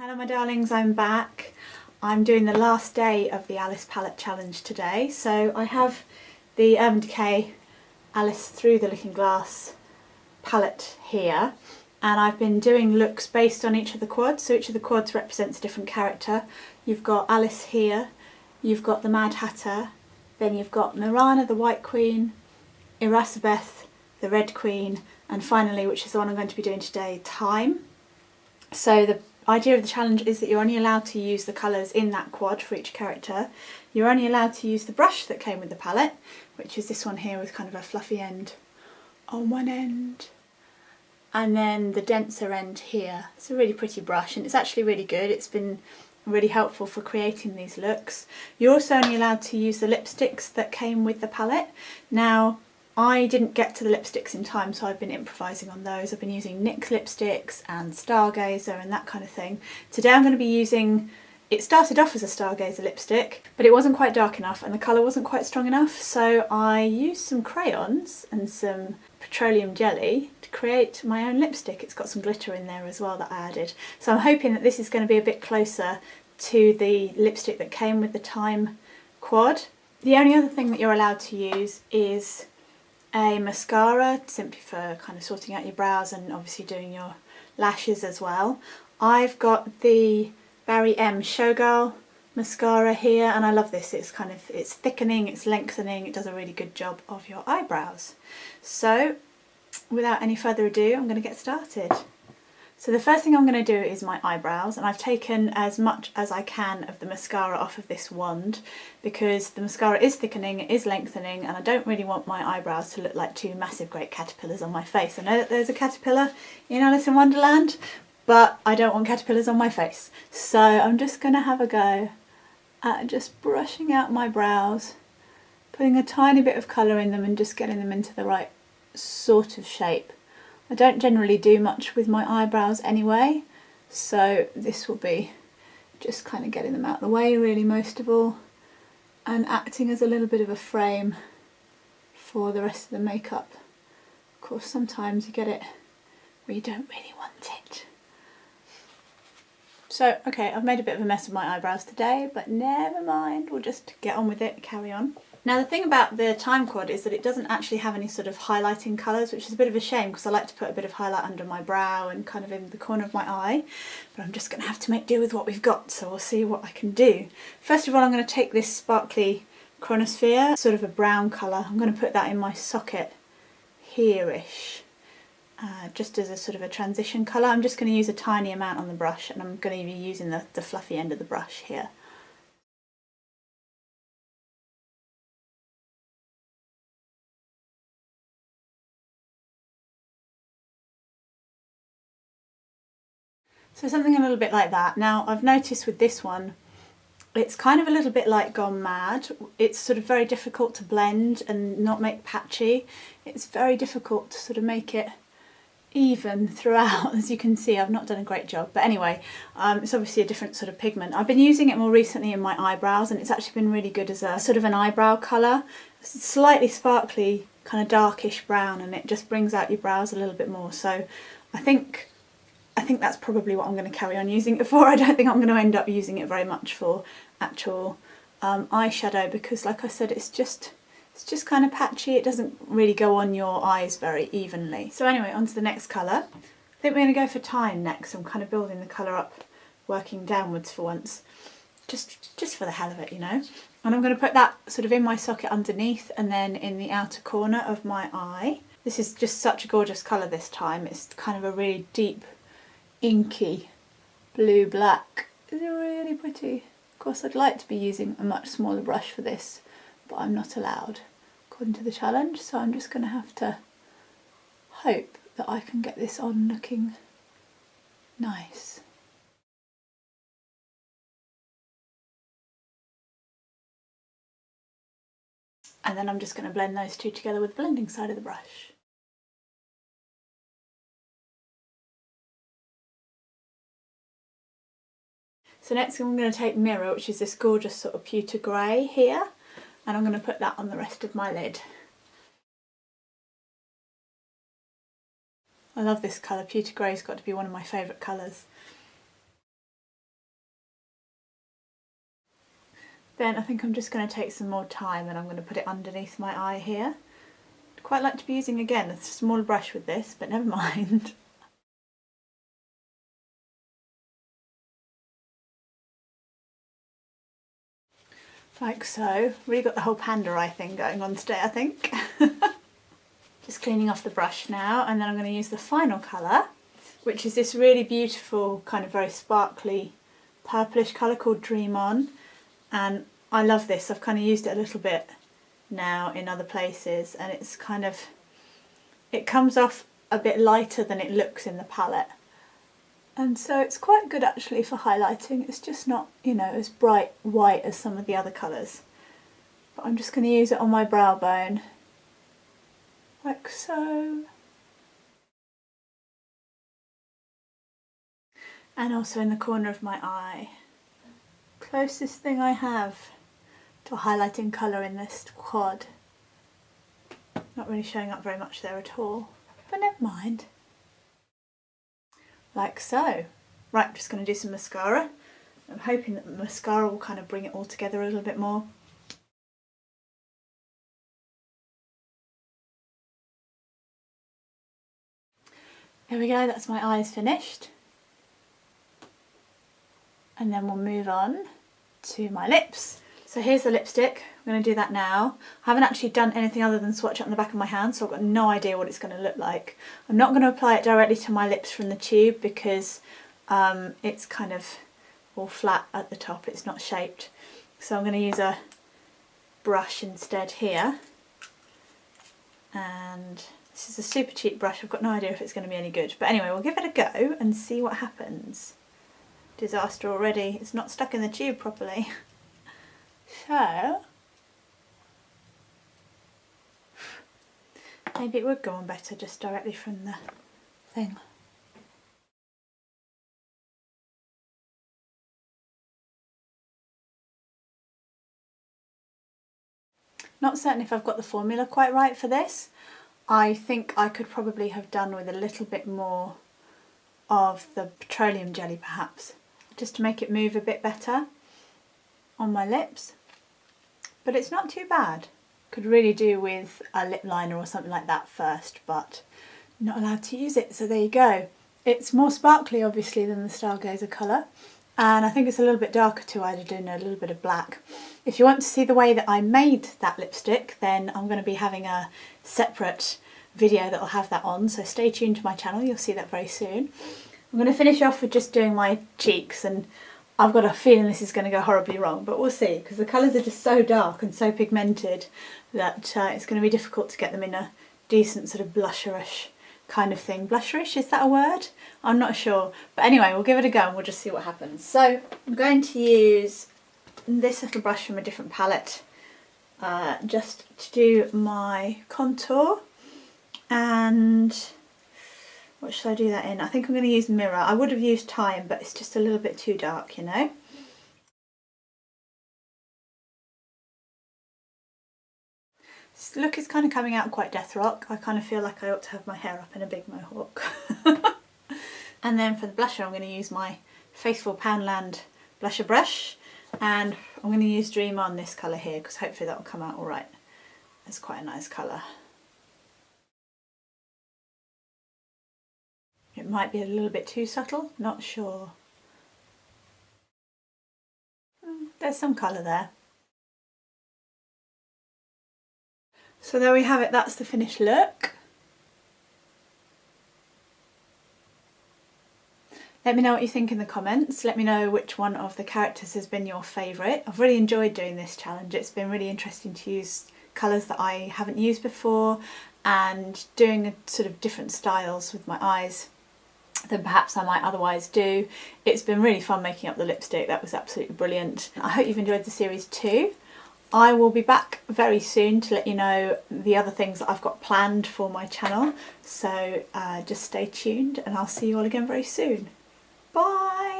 Hello my darlings, I'm back. I'm doing the last day of the Alice palette challenge today. So I have the Decay Alice Through the Looking Glass palette here, and I've been doing looks based on each of the quads. So each of the quads represents a different character. You've got Alice here, you've got the Mad Hatter, then you've got Mirana the White Queen, Irasabeth the Red Queen, and finally, which is the one I'm going to be doing today, Time. So the idea of the challenge is that you're only allowed to use the colours in that quad for each character. You're only allowed to use the brush that came with the palette, which is this one here with kind of a fluffy end on one end, and then the denser end here. It's a really pretty brush and it's actually really good. It's been really helpful for creating these looks. You're also only allowed to use the lipsticks that came with the palette. Now, I didn't get to the lipsticks in time, so I've been improvising on those. I've been using NYX lipsticks and Stargazer and that kind of thing. Today I'm going to be using, it started off as a Stargazer lipstick, but it wasn't quite dark enough and the colour wasn't quite strong enough, so I used some crayons and some petroleum jelly to create my own lipstick. It's got some glitter in there as well that I added. So I'm hoping that this is going to be a bit closer to the lipstick that came with the Time quad. The only other thing that you're allowed to use is a mascara, simply for kind of sorting out your brows and obviously doing your lashes as well. I've got the Barry M Showgirl mascara here and I love this. It's thickening, it's lengthening, it does a really good job of your eyebrows. So without any further ado, I'm going to get started. So the first thing I'm going to do is my eyebrows, and I've taken as much as I can of the mascara off of this wand because the mascara is thickening, it is lengthening, and I don't really want my eyebrows to look like two massive great caterpillars on my face. I know that there's a caterpillar in Alice in Wonderland, but I don't want caterpillars on my face. So I'm just going to have a go at just brushing out my brows, putting a tiny bit of colour in them and just getting them into the right sort of shape. I don't generally do much with my eyebrows anyway, so this will be just kind of getting them out of the way really most of all, and acting as a little bit of a frame for the rest of the makeup. Of course, sometimes you get it where you don't really want it. So, okay, I've made a bit of a mess of my eyebrows today, but never mind, we'll just get on with it, carry on. Now the thing about the Time quad is that it doesn't actually have any sort of highlighting colours, which is a bit of a shame because I like to put a bit of highlight under my brow and kind of in the corner of my eye, but I'm just going to have to make do with what we've got, so we'll see what I can do. First of all, I'm going to take this sparkly chronosphere, sort of a brown colour. I'm going to put that in my socket here-ish, just as a sort of a transition colour. I'm just going to use a tiny amount on the brush, and I'm going to be using the fluffy end of the brush here. So something a little bit like that. Now I've noticed with this one, it's kind of a little bit like Gone Mad. It's sort of very difficult to blend and not make patchy. It's very difficult to sort of make it even throughout. As you can see, I've not done a great job. But anyway, it's obviously a different sort of pigment. I've been using it more recently in my eyebrows and it's actually been really good as a sort of an eyebrow colour. It's slightly sparkly, kind of darkish brown, and it just brings out your brows a little bit more. So I think that's probably what I'm going to carry on using it for. I don't think I'm going to end up using it very much for actual eyeshadow because, like I said, it's just kind of patchy. It doesn't really go on your eyes very evenly. So anyway, on to the next colour. I think we're going to go for Time next. I'm kind of building the colour up, working downwards for once, just for the hell of it, you know. And I'm going to put that sort of in my socket underneath and then in the outer corner of my eye. This is just such a gorgeous colour this time. It's kind of a really deep, inky blue-black. Is it really pretty? Of course, I'd like to be using a much smaller brush for this, but I'm not allowed according to the challenge, so I'm just going to have to hope that I can get this on looking nice. And then I'm just going to blend those two together with the blending side of the brush. So next I'm going to take Mirror, which is this gorgeous sort of pewter grey here, and I'm going to put that on the rest of my lid. I love this colour. Pewter grey's got to be one of my favourite colours. Then I think I'm just going to take some more time and I'm going to put it underneath my eye here. I'd quite like to be using again a smaller brush with this, but never mind. Like so. Really got the whole panda eye thing going on today, I think. Just cleaning off the brush now, and then I'm going to use the final colour, which is this really beautiful kind of very sparkly purplish colour called Dream On. And I love this. I've kind of used it a little bit now in other places, and it's kind of, it comes off a bit lighter than it looks in the palette. And so it's quite good actually for highlighting. It's just not, you know, as bright white as some of the other colours. But I'm just going to use it on my brow bone, like so. And also in the corner of my eye. Closest thing I have to highlighting colour in this quad. Not really showing up very much there at all, but never mind. Like so. Right, I'm just going to do some mascara. I'm hoping that the mascara will kind of bring it all together a little bit more. There we go, that's my eyes finished. And then we'll move on to my lips. So here's the lipstick. I'm going to do that now. I haven't actually done anything other than swatch it on the back of my hand, so I've got no idea what it's going to look like. I'm not going to apply it directly to my lips from the tube because it's kind of all flat at the top, it's not shaped. So I'm going to use a brush instead here. And this is a super cheap brush, I've got no idea if it's going to be any good. But anyway, we'll give it a go and see what happens. Disaster already, it's not stuck in the tube properly. So, maybe it would go on better just directly from the thing. Not certain if I've got the formula quite right for this. I think I could probably have done with a little bit more of the petroleum jelly perhaps, just to make it move a bit better on my lips. But it's not too bad. Could really do with a lip liner or something like that first, but not allowed to use it, so there you go. It's more sparkly obviously than the Stargazer colour, and I think it's a little bit darker too. I added in a little bit of black. If you want to see the way that I made that lipstick, then I'm going to be having a separate video that will have that on, so stay tuned to my channel, you'll see that very soon. I'm going to finish off with just doing my cheeks, and I've got a feeling this is going to go horribly wrong, but we'll see, because the colours are just so dark and so pigmented that it's going to be difficult to get them in a decent sort of blusherish kind of thing. Blusherish, is that a word? I'm not sure. But anyway, we'll give it a go and we'll just see what happens. So I'm going to use this little brush from a different palette just to do my contour. And what should I do that in? I think I'm going to use Mirror. I would have used Time, but it's just a little bit too dark, you know. This look is kind of coming out quite death rock. I kind of feel like I ought to have my hair up in a big mohawk. And then for the blusher, I'm going to use my Faithful Poundland blusher brush, and I'm going to use Dream On this colour here because hopefully that will come out alright. It's quite a nice colour. It might be a little bit too subtle, not sure. There's some colour there. So there we have it, that's the finished look. Let me know what you think in the comments. Let me know which one of the characters has been your favourite. I've really enjoyed doing this challenge. It's been really interesting to use colours that I haven't used before and doing sort of different styles with my eyes than perhaps I might otherwise do. It's been really fun making up the lipstick. That was absolutely brilliant. I hope you've enjoyed the series too. I will be back very soon to let you know the other things that I've got planned for my channel, so just stay tuned and I'll see you all again very soon. Bye!